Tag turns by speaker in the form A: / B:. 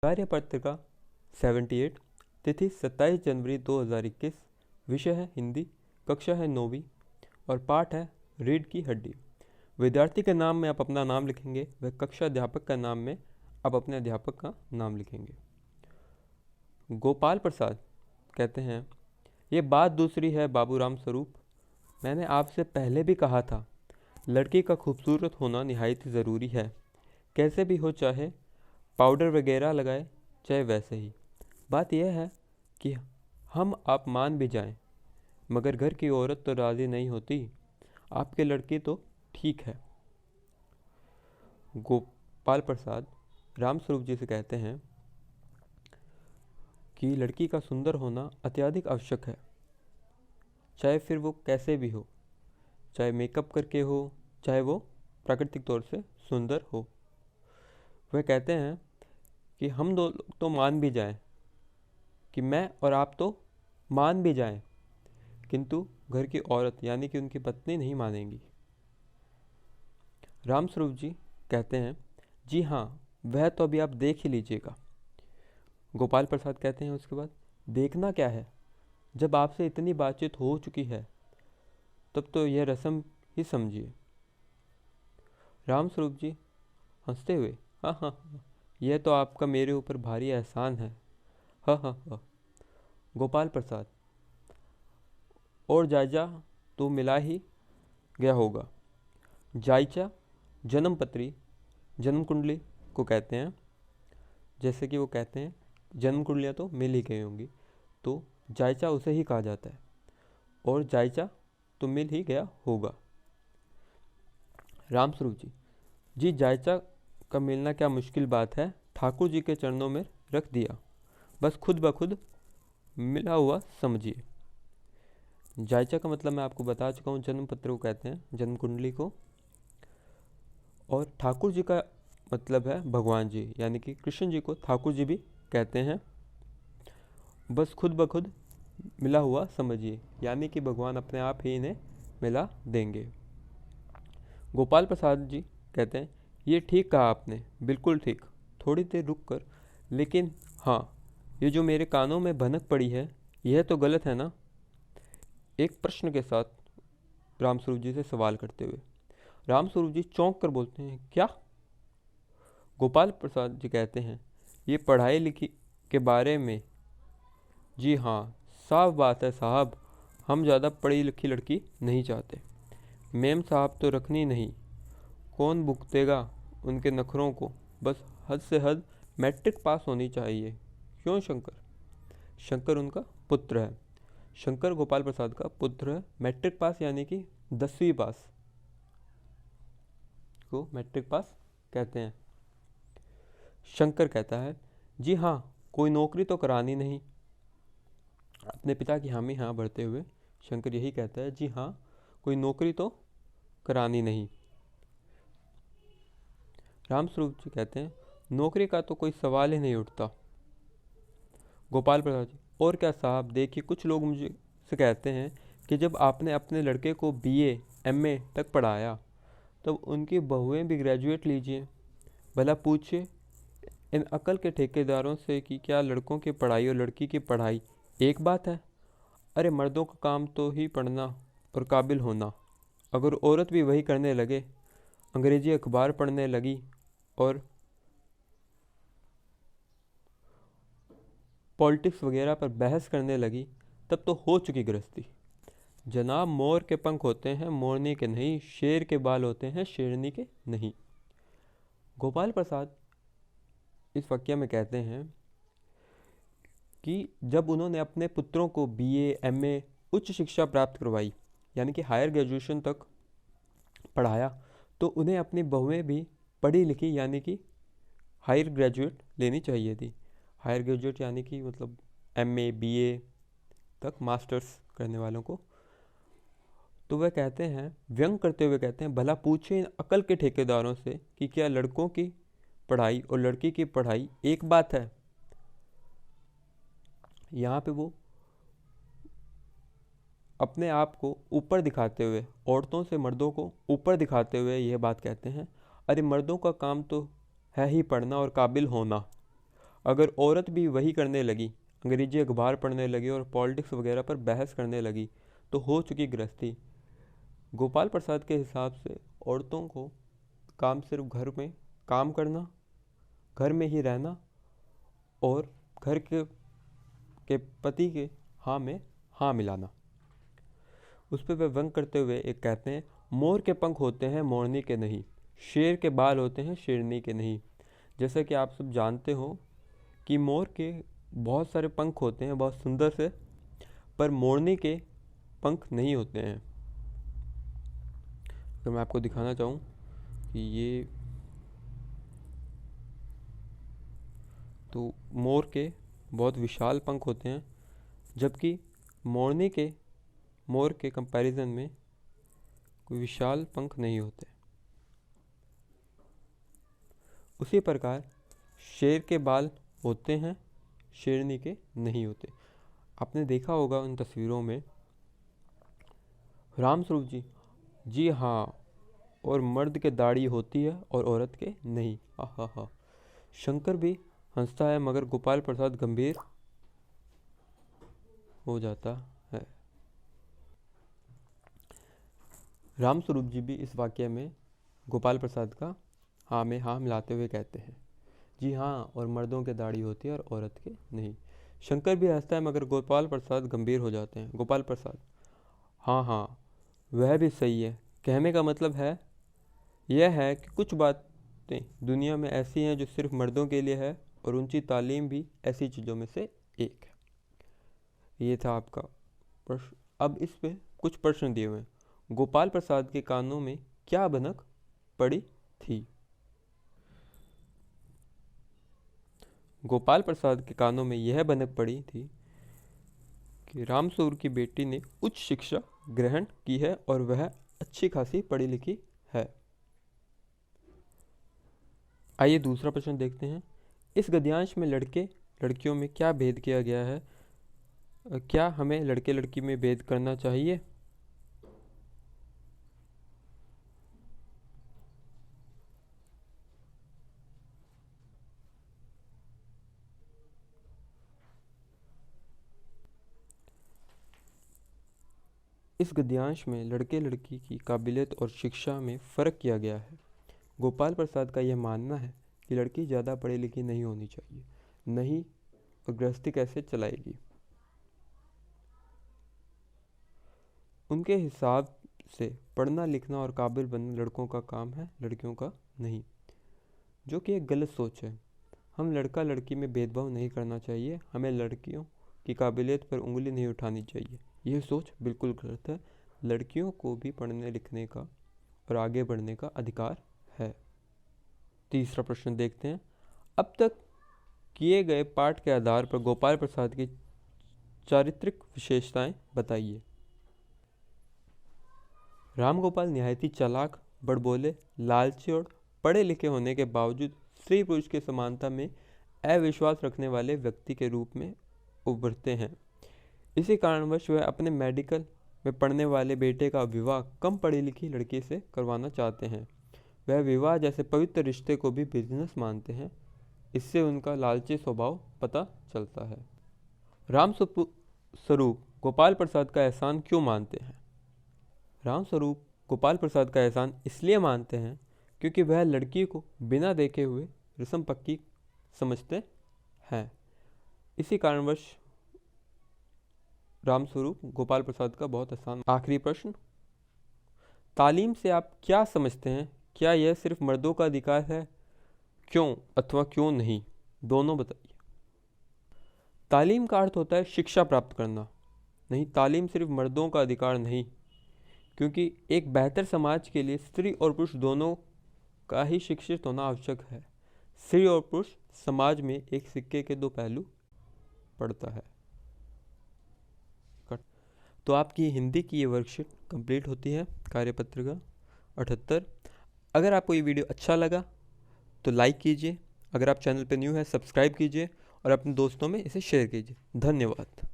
A: कार्यपत्रिका 78। तिथि 27 जनवरी 2021। विषय है हिंदी। कक्षा है 9वीं और पाठ है रीढ़ की हड्डी। विद्यार्थी के नाम में आप अपना नाम लिखेंगे, वह कक्षा अध्यापक का नाम में आप अपने अध्यापक का नाम लिखेंगे। गोपाल प्रसाद कहते हैं, ये बात दूसरी है बाबूराम स्वरूप। मैंने आपसे पहले भी कहा था, लड़की का खूबसूरत होना निहायत ही ज़रूरी है। कैसे भी हो, चाहे पाउडर वगैरह लगाए, चाहे वैसे ही। बात यह है कि हम आप मान भी जाएं, मगर घर की औरत तो राज़ी नहीं होती। आपके लड़की तो ठीक है। गोपाल प्रसाद रामस्वरूप जी से कहते हैं कि लड़की का सुंदर होना अत्यधिक आवश्यक है, चाहे फिर वो कैसे भी हो, चाहे मेकअप करके हो, चाहे वो प्राकृतिक तौर से सुंदर हो। वह कहते हैं कि हम दो तो मान भी जाएं, कि मैं और आप तो मान भी जाएं, किंतु घर की औरत यानी कि उनकी पत्नी नहीं मानेंगी। रामस्वरूप जी कहते हैं, जी हाँ, वह तो अभी आप देख ही लीजिएगा। गोपाल प्रसाद कहते हैं उसके बाद, देखना क्या है, जब आपसे इतनी बातचीत हो चुकी है तब तो यह रस्म ही समझिए। रामस्वरूप जी हंसते हुए, हाँ हाँ हाँ, यह तो आपका मेरे ऊपर भारी एहसान है। हाँ हाँ हाँ। गोपाल प्रसाद, और जायजा तो मिला ही गया होगा। जायजा जन्म पत्री, जन्म कुंडली को कहते हैं। जैसे कि वो कहते हैं जन्म कुंडलियाँ तो मिल ही गई होंगी, तो जायजा उसे ही कहा जाता है, और जायजा तो मिल ही गया होगा। रामस्वरूप जी जायजा का मिलना क्या मुश्किल बात है, ठाकुर जी के चरणों में रख दिया, बस खुद ब खुद मिला हुआ समझिए। जायजा का मतलब मैं आपको बता चुका हूँ, जन्म पत्र को कहते हैं, जन्म कुंडली को। और ठाकुर जी का मतलब है भगवान जी, यानी कि कृष्ण जी को ठाकुर जी भी कहते हैं। बस खुद ब खुद मिला हुआ समझिए, यानी कि भगवान अपने आप ही इन्हें मिला देंगे। गोपाल प्रसाद जी कहते हैं, ये ठीक कहा आपने, बिल्कुल ठीक। थोड़ी देर रुक कर, लेकिन हाँ, ये जो मेरे कानों में भनक पड़ी है, यह तो गलत है ना? एक प्रश्न के साथ रामस्वरूप जी से सवाल करते हुए रामस्वरूप जी चौंक कर बोलते हैं, क्या? गोपाल प्रसाद जी कहते हैं, ये पढ़ाई लिखी के बारे में। जी हाँ, साफ बात है साहब, हम ज़्यादा पढ़ी लिखी लड़की नहीं चाहते। मेम साहब तो रखनी नहीं, कौन भुगतेगा उनके नखरों को। बस हद से हद मैट्रिक पास होनी चाहिए। क्यों शंकर? शंकर उनका पुत्र है। शंकर गोपाल प्रसाद का पुत्र है। मैट्रिक पास यानी कि 10वीं पास को मैट्रिक पास कहते हैं। शंकर कहता है, जी हाँ, कोई नौकरी तो करानी नहीं। अपने पिता की हामी हाँ भरते हुए शंकर यही कहता है, जी हाँ, कोई नौकरी तो करानी नहीं। रामस्वरूप जी कहते हैं, नौकरी का तो कोई सवाल ही नहीं उठता। गोपाल प्रसाद जी, और क्या साहब, देखिए कुछ लोग मुझे से कहते हैं कि जब आपने अपने लड़के को बीए, एमए तक पढ़ाया, तब उनकी बहुएं भी ग्रेजुएट लीजिए। भला पूछिए इन अकल के ठेकेदारों से कि क्या लड़कों की पढ़ाई और लड़की की पढ़ाई एक बात है? अरे मर्दों का काम तो ही पढ़ना और काबिल होना। अगर औरत भी वही करने लगे, अंग्रेजी अखबार पढ़ने लगी और पॉलिटिक्स वगैरह पर बहस करने लगी, तब तो हो चुकी गृहस्थी। जनाब, मोर के पंख होते हैं मोरनी के नहीं, शेर के बाल होते हैं शेरनी के नहीं। गोपाल प्रसाद इस वाक्य में कहते हैं कि जब उन्होंने अपने पुत्रों को बीए, एमए उच्च शिक्षा प्राप्त करवाई, यानी कि हायर ग्रेजुएशन तक पढ़ाया, तो उन्हें अपनी बहुएं भी पढ़ी लिखी यानी कि हायर ग्रेजुएट लेनी चाहिए थी। हायर ग्रेजुएट यानी कि मतलब एमए, बीए तक मास्टर्स करने वालों को। तो वह कहते हैं, व्यंग करते हुए कहते हैं, भला पूछे इन अकल के ठेकेदारों से कि क्या लड़कों की पढ़ाई और लड़की की पढ़ाई एक बात है? यहाँ पे वो अपने आप को ऊपर दिखाते हुए, औरतों से मर्दों को ऊपर दिखाते हुए यह बात कहते हैं, अरे मर्दों का काम तो है ही पढ़ना और काबिल होना। अगर औरत भी वही करने लगी, अंग्रेजी अखबार पढ़ने लगी और पॉलिटिक्स वगैरह पर बहस करने लगी, तो हो चुकी गृहस्थी। गोपाल प्रसाद के हिसाब से औरतों को काम सिर्फ घर में काम करना, घर में ही रहना और घर के पति के हाँ में हाँ मिलाना। उस पर वे व्यंग करते हुए एक कहते हैं, मोर के पंख होते हैं मोरनी के नहीं, शेर के बाल होते हैं शेरनी के नहीं। जैसा कि आप सब जानते हो कि मोर के बहुत सारे पंख होते हैं बहुत सुंदर से, पर मोरनी के पंख नहीं होते हैं। अगर मैं आपको दिखाना चाहूँ कि ये तो मोर के बहुत विशाल पंख होते हैं, जबकि मोर के कंपैरिजन में कोई विशाल पंख नहीं होते। उसी प्रकार शेर के बाल होते हैं शेरनी के नहीं होते। आपने देखा होगा उन तस्वीरों में रामस्वरूप जी, जी हाँ, और मर्द के दाढ़ी होती है और औरत के नहीं, हा हा हा। शंकर भी हंसता है मगर गोपाल प्रसाद गंभीर हो जाता है। रामस्वरूप जी भी इस वाक्य में गोपाल प्रसाद का हाँ में हाँ मिलाते हुए कहते हैं, जी हाँ, और मर्दों के दाढ़ी होती है और औरत के नहीं। शंकर भी हंसता है मगर गोपाल प्रसाद गंभीर हो जाते हैं। गोपाल प्रसाद, हाँ हाँ, वह भी सही है। कहने का मतलब है यह है कि कुछ बातें दुनिया में ऐसी हैं जो सिर्फ मर्दों के लिए है और ऊंची तालीम भी ऐसी चीज़ों में से एक है। ये था आपका प्रश्न। अब इस पे कुछ प्रश्न दिए हुए हैं। गोपाल प्रसाद के कानों में क्या भनक पड़ी थी? गोपाल प्रसाद के कानों में यह भनक पड़ी थी कि रामस्वरूप की बेटी ने उच्च शिक्षा ग्रहण की है और वह अच्छी खासी पढ़ी लिखी है। आइए दूसरा प्रश्न देखते हैं। इस गद्यांश में लड़के लड़कियों में क्या भेद किया गया है? क्या हमें लड़के लड़की में भेद करना चाहिए? इस गद्यांश में लड़के लड़की की काबिलियत और शिक्षा में फ़र्क किया गया है। गोपाल प्रसाद का यह मानना है कि लड़की ज़्यादा पढ़ी लिखी नहीं होनी चाहिए, नहीं और गृहस्थी कैसे चलाएगी। उनके हिसाब से पढ़ना लिखना और काबिल बनना लड़कों का काम है, लड़कियों का नहीं, जो कि एक गलत सोच है। हम लड़का लड़की में भेदभाव नहीं करना चाहिए, हमें लड़कियों की काबिलियत पर उंगली नहीं उठानी चाहिए। यह सोच बिल्कुल गलत है। लड़कियों को भी पढ़ने लिखने का और आगे बढ़ने का अधिकार है। तीसरा प्रश्न देखते हैं। अब तक किए गए पाठ के आधार पर गोपाल प्रसाद की चारित्रिक विशेषताएं बताइए। राम गोपाल निहायत ही चालाक, बड़बोले, लालची और पढ़े लिखे होने के बावजूद स्त्री पुरुष की समानता में अविश्वास रखने वाले व्यक्ति के रूप में उभरते हैं। इसी कारणवश वह अपने मेडिकल में पढ़ने वाले बेटे का विवाह कम पढ़ी लिखी लड़की से करवाना चाहते हैं। वह विवाह जैसे पवित्र रिश्ते को भी बिजनेस मानते हैं। इससे उनका लालची स्वभाव पता चलता है। रामस्वरूप गोपाल प्रसाद का एहसान क्यों मानते हैं? रामस्वरूप गोपाल प्रसाद का एहसान इसलिए मानते हैं क्योंकि वह लड़की को बिना देखे हुए रस्म पक्की समझते हैं। इसी कारणवश रामस्वरूप गोपाल प्रसाद का बहुत एहसान। आखिरी प्रश्न, तालीम से आप क्या समझते हैं? क्या यह सिर्फ मर्दों का अधिकार है? क्यों अथवा क्यों नहीं, दोनों बताइए। तालीम का अर्थ होता है शिक्षा प्राप्त करना, नहीं, तालीम सिर्फ मर्दों का अधिकार नहीं, क्योंकि एक बेहतर समाज के लिए स्त्री और पुरुष दोनों का ही शिक्षित होना आवश्यक है। स्त्री और पुरुष समाज में एक सिक्के के दो पहलू पड़ता है। तो आपकी हिंदी की ये वर्कशीट कंप्लीट होती है, कार्यपत्रिका 78। अगर आपको ये वीडियो अच्छा लगा तो लाइक कीजिए, अगर आप चैनल पर न्यू है सब्सक्राइब कीजिए और अपने दोस्तों में इसे शेयर कीजिए। धन्यवाद।